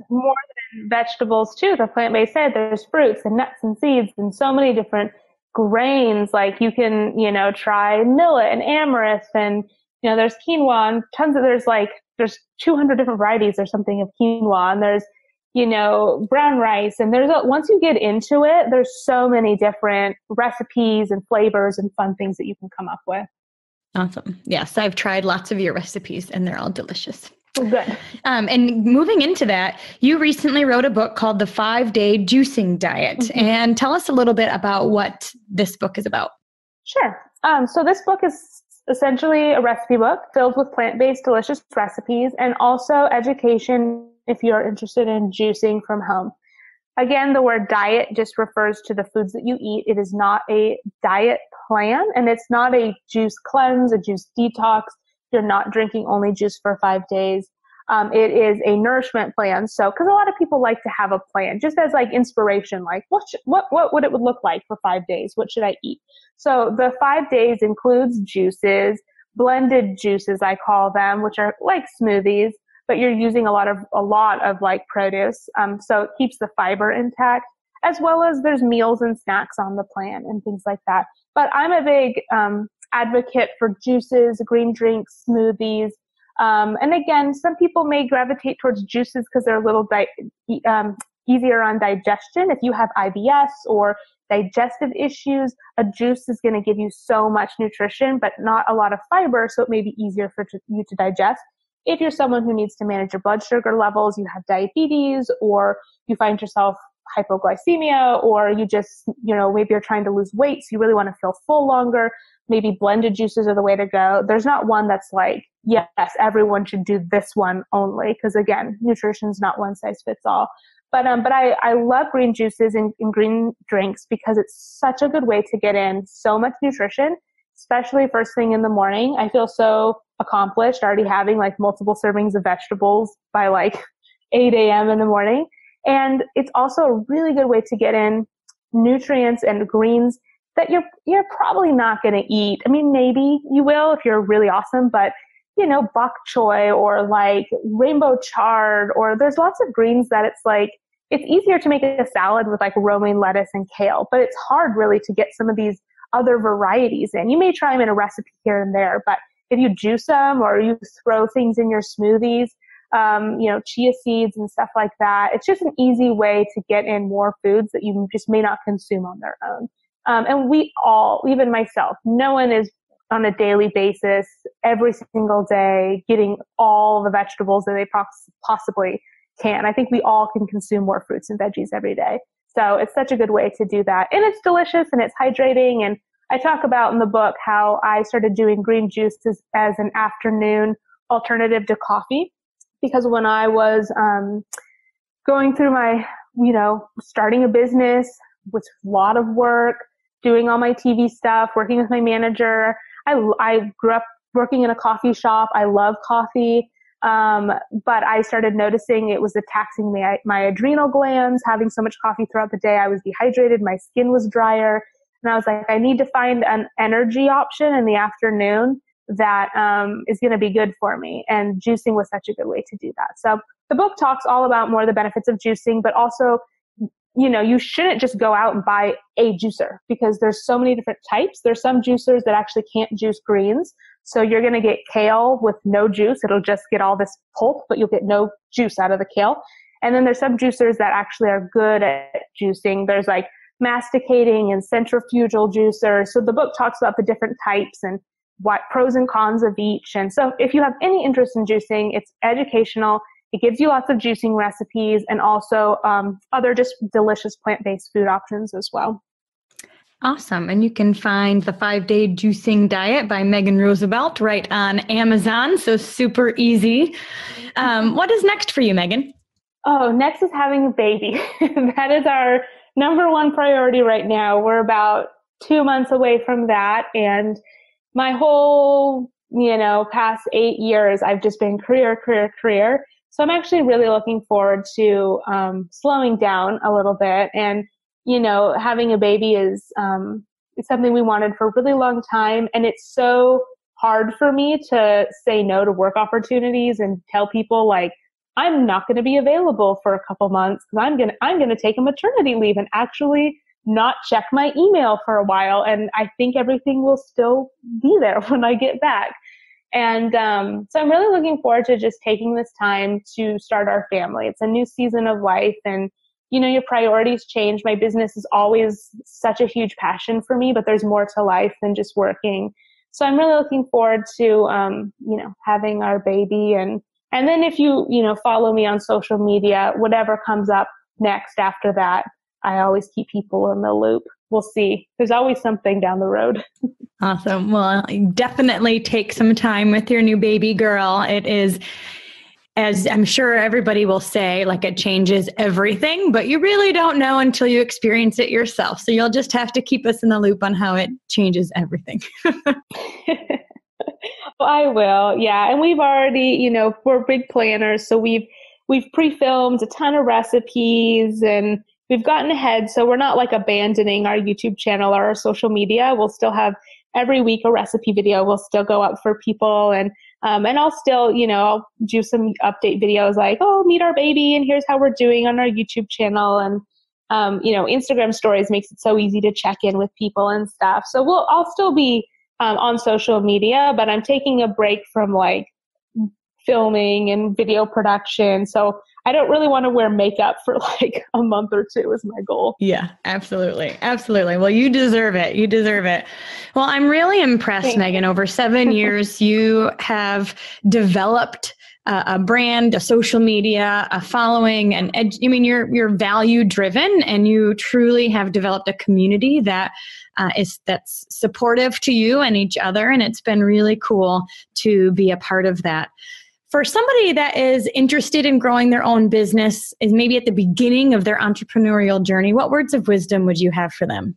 more than vegetables too. The plant-based diet, there's fruits and nuts and seeds and so many different grains. Like you can, try millet and amaranth and, there's quinoa and there's 200 different varieties or something of quinoa, and there's, brown rice. And once you get into it, there's so many different recipes and flavors and fun things that you can come up with. Awesome. Yes, I've tried lots of your recipes and they're all delicious. Oh, good. And moving into that, you recently wrote a book called The 5-Day Juicing Diet. Mm-hmm. And tell us a little bit about what this book is about. Sure. So this book is essentially a recipe book filled with plant-based delicious recipes and also education if you're interested in juicing from home. Again, the word diet just refers to the foods that you eat. It is not a diet plan, and it's not a juice cleanse, a juice detox. You're not drinking only juice for 5 days. It is a nourishment plan. So, because a lot of people like to have a plan, just as like inspiration, like what would it would look like for 5 days? What should I eat? So the 5 days includes juices, blended juices, I call them, which are like smoothies, but you're using a lot of like produce. So it keeps the fiber intact, as well as there's meals and snacks on the plan and things like that. But I'm a big advocate for juices, green drinks, smoothies. And again, some people may gravitate towards juices because they're a little easier on digestion. If you have IBS or digestive issues, a juice is going to give you so much nutrition, but not a lot of fiber, so it may be easier for you to digest. If you're someone who needs to manage your blood sugar levels, you have diabetes, or you find yourself hypoglycemia, or you just, maybe you're trying to lose weight, so you really want to feel full longer, maybe blended juices are the way to go. There's not one that's like, yes, everyone should do this one only, because again, nutrition is not one size fits all. But I love green juices and green drinks because it's such a good way to get in so much nutrition, especially first thing in the morning. I feel so accomplished already having like multiple servings of vegetables by like 8 a.m. in the morning. And it's also a really good way to get in nutrients and greens that you're probably not going to eat. I mean, maybe you will if you're really awesome, but bok choy or like rainbow chard, or there's lots of greens that it's like, it's easier to make a salad with like romaine lettuce and kale, but it's hard really to get some of these other varieties in. You may try them in a recipe here and there, but if you juice them or you throw things in your smoothies, chia seeds and stuff like that, it's just an easy way to get in more foods that you just may not consume on their own. And we all, even myself, no one is on a daily basis, every single day, getting all the vegetables that they possibly can. I think we all can consume more fruits and veggies every day. So it's such a good way to do that. And it's delicious and it's hydrating. And I talk about in the book how I started doing green juice as an afternoon alternative to coffee, because when I was going through my, starting a business with a lot of work, doing all my TV stuff, working with my manager, I grew up working in a coffee shop. I love coffee. But I started noticing it was taxing my adrenal glands, having so much coffee throughout the day. I was dehydrated. My skin was drier. And I was like, I need to find an energy option in the afternoon that is going to be good for me. And juicing was such a good way to do that. So the book talks all about more the benefits of juicing, but also, you shouldn't just go out and buy a juicer, because there's so many different types. There's some juicers that actually can't juice greens. So you're going to get kale with no juice. It'll just get all this pulp, but you'll get no juice out of the kale. And then there's some juicers that actually are good at juicing. There's like masticating and centrifugal juicers. So the book talks about the different types and what pros and cons of each. And so if you have any interest in juicing, it's educational. It gives you lots of juicing recipes and also other just delicious plant-based food options as well. Awesome. And you can find the 5-Day Juicing Diet by Megan Roosevelt right on Amazon. So super easy. What is next for you, Megan? Oh, next is having a baby. That is our number one priority right now. We're about 2 months away from that. And my whole, past 8 years, I've just been career. So I'm actually really looking forward to slowing down a little bit. And, having a baby is something we wanted for a really long time. And it's so hard for me to say no to work opportunities and tell people like, I'm not going to be available for a couple months because I'm going to take a maternity leave and actually not check my email for a while. And I think everything will still be there when I get back. And so I'm really looking forward to just taking this time to start our family. It's a new season of life, and your priorities change. My business is always such a huge passion for me, but there's more to life than just working. So I'm really looking forward to having our baby, and then if you follow me on social media, whatever comes up next after that, I always keep people in the loop. We'll see. There's always something down the road. Awesome. Well, definitely take some time with your new baby girl. It is, as I'm sure everybody will say, like it changes everything, but you really don't know until you experience it yourself. So you'll just have to keep us in the loop on how it changes everything. Well, I will. Yeah. And we've already, we're big planners. So we've pre-filmed a ton of recipes and we've gotten ahead. So we're not like abandoning our YouTube channel or our social media. We'll still have every week a recipe video will still go up for people. And I'll still, I'll do some update videos like, oh, meet our baby and here's how we're doing on our YouTube channel. And, Instagram stories makes it so easy to check in with people and stuff. So I'll still be on social media, but I'm taking a break from like filming and video production. So I don't really want to wear makeup for like a month or two is my goal. Yeah, absolutely. Absolutely. Well, you deserve it. You deserve it. Well, I'm really impressed, Thank Megan. Over 7 years, you have developed a brand, a social media, a following, and you're value driven, and you truly have developed a community that's supportive to you and each other. And it's been really cool to be a part of that. For somebody that is interested in growing their own business, is maybe at the beginning of their entrepreneurial journey, what words of wisdom would you have for them?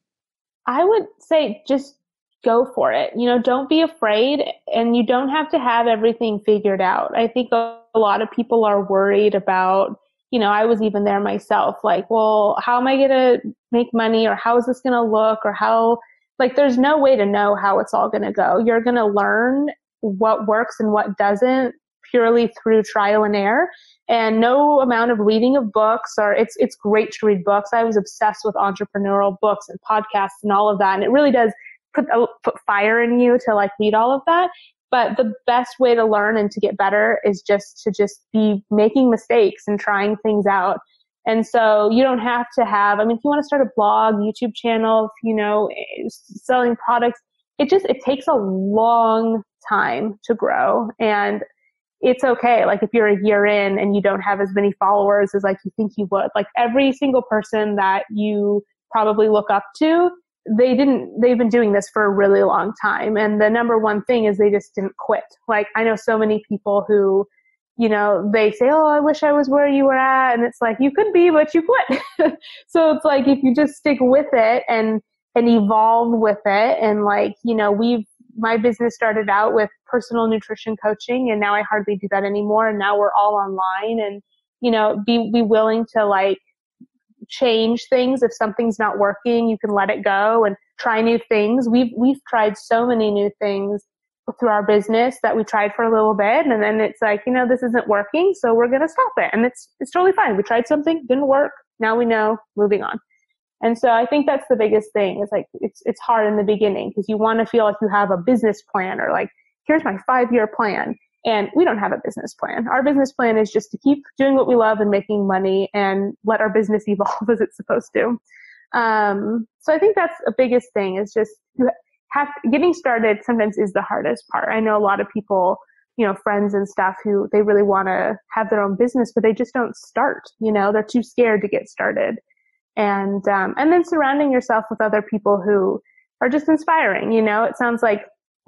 I would say just go for it. Don't be afraid, and you don't have to have everything figured out. I think a lot of people are worried about, I was even there myself, like, well, how am I going to make money, or how is this going to look, or how, like, there's no way to know how it's all going to go. You're going to learn what works and what doesn't purely through trial and error, and no amount of reading of books, or it's great to read books. I was obsessed with entrepreneurial books and podcasts and all of that. And it really does put fire in you to like read all of that. But the best way to learn and to get better is just to be making mistakes and trying things out. And so you don't have to have, if you want to start a blog, YouTube channel, selling products, it takes a long time to grow. And it's okay. Like if you're a year in and you don't have as many followers as like you think you would, like every single person that you probably look up to, they've been doing this for a really long time. And the number one thing is they just didn't quit. Like I know so many people who, you know, they say, oh, I wish I was where you were at. And it's like, you could be, but you quit. So it's like, if you just stick with it and evolve with it. And like, you know, my business started out with personal nutrition coaching, and now I hardly do that anymore. And now we're all online, and, you know, be willing to like change things. If something's not working, you can let it go and try new things. We've tried so many new things through our business that we tried for a little bit, and then it's like, you know, this isn't working, so we're going to stop it. And it's totally fine. We tried something, didn't work. Now we know, moving on. And so I think that's the biggest thing. Is like, it's hard in the beginning because you want to feel like you have a business plan, or like, here's my 5-year plan. And we don't have a business plan. Our business plan is just to keep doing what we love and making money and let our business evolve as it's supposed to. So I think that's the biggest thing, is just getting started sometimes is the hardest part. I know a lot of people, you know, friends and stuff, who they really want to have their own business, but they just don't start. You know, they're too scared to get started. And then surrounding yourself with other people who are just inspiring. You know, it sounds like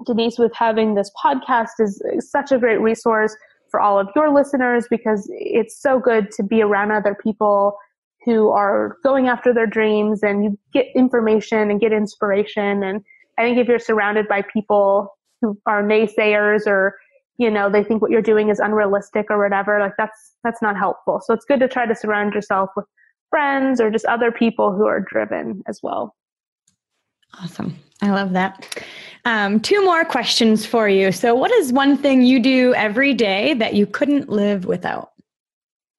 Denise, with having this podcast, is such a great resource for all of your listeners, because it's so good to be around other people who are going after their dreams, and you get information and get inspiration. And I think if you're surrounded by people who are naysayers, or, you know, they think what you're doing is unrealistic or whatever, like that's not helpful. So it's good to try to surround yourself with friends or just other people who are driven as well. Awesome. I love that. 2 more questions for you. So what is one thing you do every day that you couldn't live without?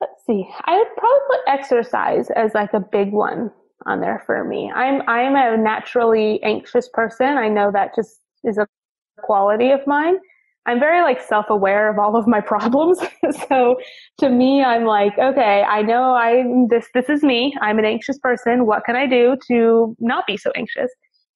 Let's see. I would probably put exercise as like a big one on there for me. I'm a naturally anxious person. I know that just is a quality of mine. I'm very like self-aware of all of my problems. So to me, I'm like, okay, I know this is me. I'm an anxious person. What can I do to not be so anxious?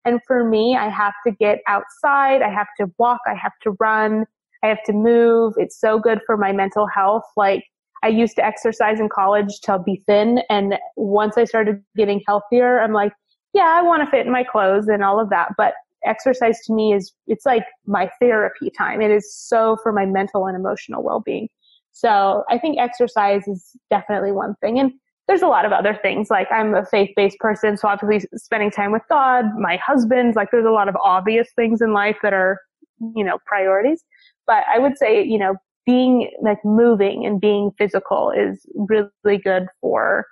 And for me, I have to get outside. I have to walk. I have to run. I have to move. It's so good for my mental health. Like, I used to exercise in college to be thin. And once I started getting healthier, I'm like, yeah, I want to fit in my clothes and all of that. But exercise to me it's like my therapy time. It is so for my mental and emotional well-being. So I think exercise is definitely one thing. And there's a lot of other things. Like, I'm a faith-based person, so obviously spending time with God, my husband, like there's a lot of obvious things in life that are, you know, priorities. But I would say, you know, being like moving and being physical is really good for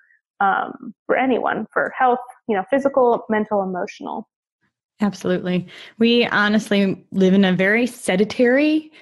anyone, for health, you know, physical, mental, emotional. Absolutely. We honestly live in a very sedentary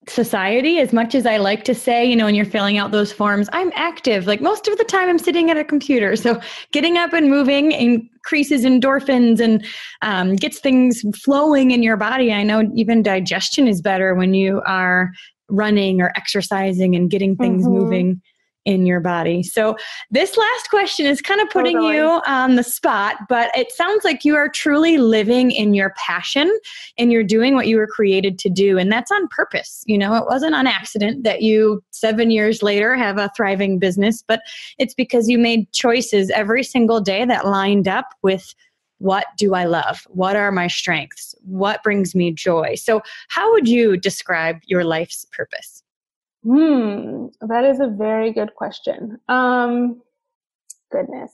society. As much as I like to say, you know, when you're filling out those forms, I'm active. Like, most of the time I'm sitting at a computer. So getting up and moving increases endorphins and gets things flowing in your body. I know even digestion is better when you are running or exercising and getting things moving in your body. So this last question is kind of putting you on the spot, but it sounds like you are truly living in your passion and you're doing what you were created to do. And that's on purpose. You know, it wasn't on accident that you 7 years later have a thriving business, but it's because you made choices every single day that lined up with, what do I love? What are my strengths? What brings me joy? So how would you describe your life's purpose? That is a very good question. Goodness.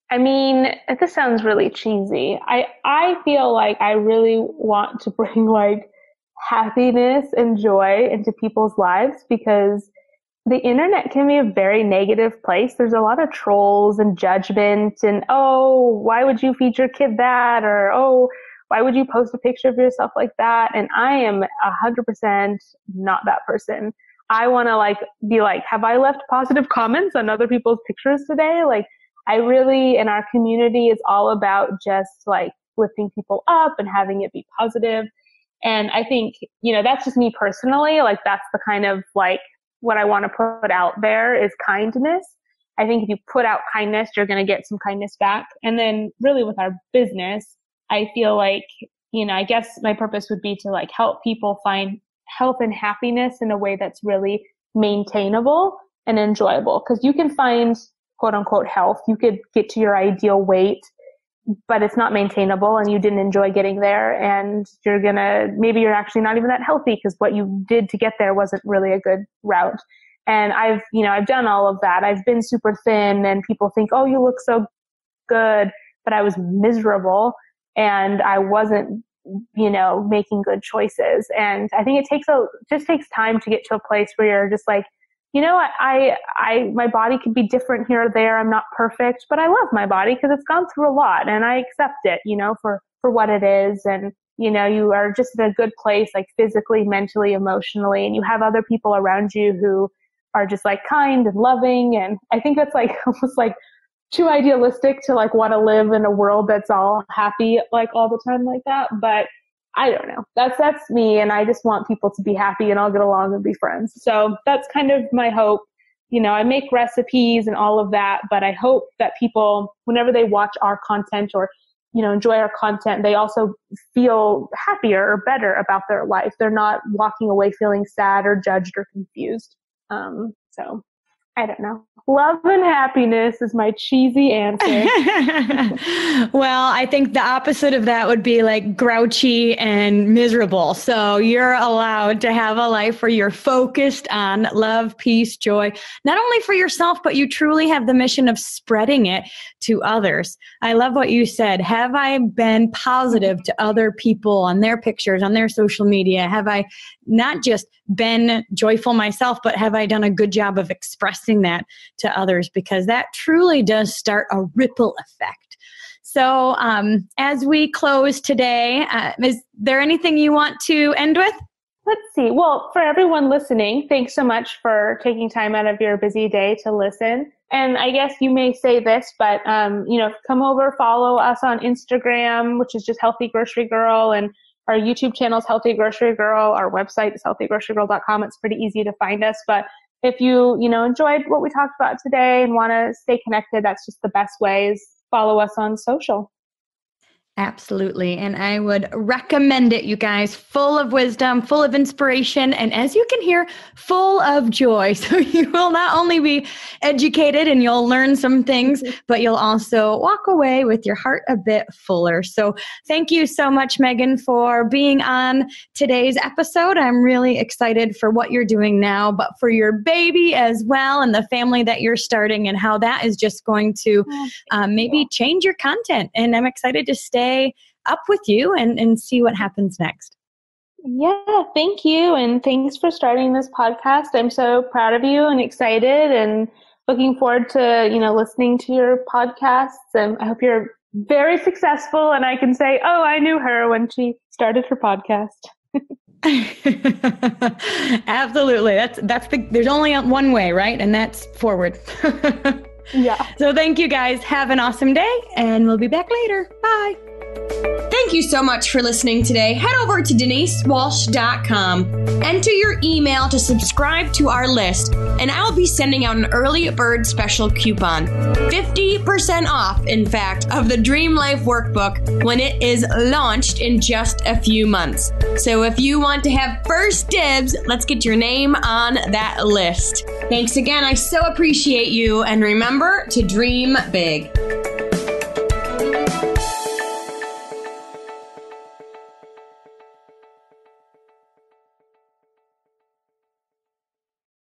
I mean, this sounds really cheesy. I feel like I really want to bring like happiness and joy into people's lives, because the internet can be a very negative place. There's a lot of trolls and judgment and, oh, why would you feed your kid that? Or, oh, why would you post a picture of yourself like that? And I am 100% not that person. I want to like be like, have I left positive comments on other people's pictures today? Like, I really, in our community, is all about just like lifting people up and having it be positive. And I think, you know, that's just me personally. Like, that's the kind of like what I want to put out there is kindness. I think if you put out kindness, you're going to get some kindness back. And then really with our business, I feel like, you know, I guess my purpose would be to like help people find health and happiness in a way that's really maintainable and enjoyable. Because you can find quote unquote health, you could get to your ideal weight, but it's not maintainable and you didn't enjoy getting there, and maybe you're actually not even that healthy because what you did to get there wasn't really a good route. And I've done all of that. I've been super thin and people think, oh, you look so good, but I was miserable and I wasn't, making good choices. And I think it just takes time to get to a place where you're just like, my body could be different here or there. I'm not perfect, but I love my body because it's gone through a lot and I accept it, for what it is. And, you are just in a good place, like physically, mentally, emotionally, and you have other people around you who are just like kind and loving. And I think that's like almost like too idealistic to like want to live in a world that's all happy, like all the time like that. But I don't know. That's me. And I just want people to be happy and all get along and be friends. So that's kind of my hope. I make recipes and all of that, but I hope that people, whenever they watch our content or, enjoy our content, they also feel happier or better about their life. They're not walking away feeling sad or judged or confused. So I don't know. Love and happiness is my cheesy answer. Well, I think the opposite of that would be like grouchy and miserable. So you're allowed to have a life where you're focused on love, peace, joy, not only for yourself, but you truly have the mission of spreading it to others. I love what you said. Have I been positive to other people on their pictures, on their social media? Have I not just been joyful myself, but have I done a good job of expressing that to others? Because that truly does start a ripple effect. So as we close today, is there anything you want to end with? Let's see. Well, for everyone listening, thanks so much for taking time out of your busy day to listen. And I guess you may say this, but, come over, follow us on Instagram, which is just Healthy Grocery Girl, and our YouTube channel is Healthy Grocery Girl. Our website is healthygrocerygirl.com. It's pretty easy to find us. But if you, enjoyed what we talked about today and want to stay connected, that's just the best way is follow us on social. Absolutely. And I would recommend it, you guys. Full of wisdom, full of inspiration, and as you can hear, full of joy. So you will not only be educated and you'll learn some things, but you'll also walk away with your heart a bit fuller. So thank you so much, Megan, for being on today's episode. I'm really excited for what you're doing now, but for your baby as well and the family that you're starting and how that is just going to maybe change your content. And I'm excited to stay up with you and see what happens next. Yeah, thank you. And thanks for starting this podcast. I'm so proud of you and excited and looking forward to, listening to your podcasts. And I hope you're very successful. And I can say, oh, I knew her when she started her podcast. Absolutely. There's only one way, right? And that's forward. Yeah. So thank you guys. Have an awesome day and we'll be back later. Bye. Thank you so much for listening today. Head over to denisewalsh.com. Enter your email to subscribe to our list, and I will be sending out an early bird special coupon. 50% off, in fact, of the Dream Life Workbook when it is launched in just a few months. So if you want to have first dibs, let's get your name on that list. Thanks again. I so appreciate you. And remember to dream big.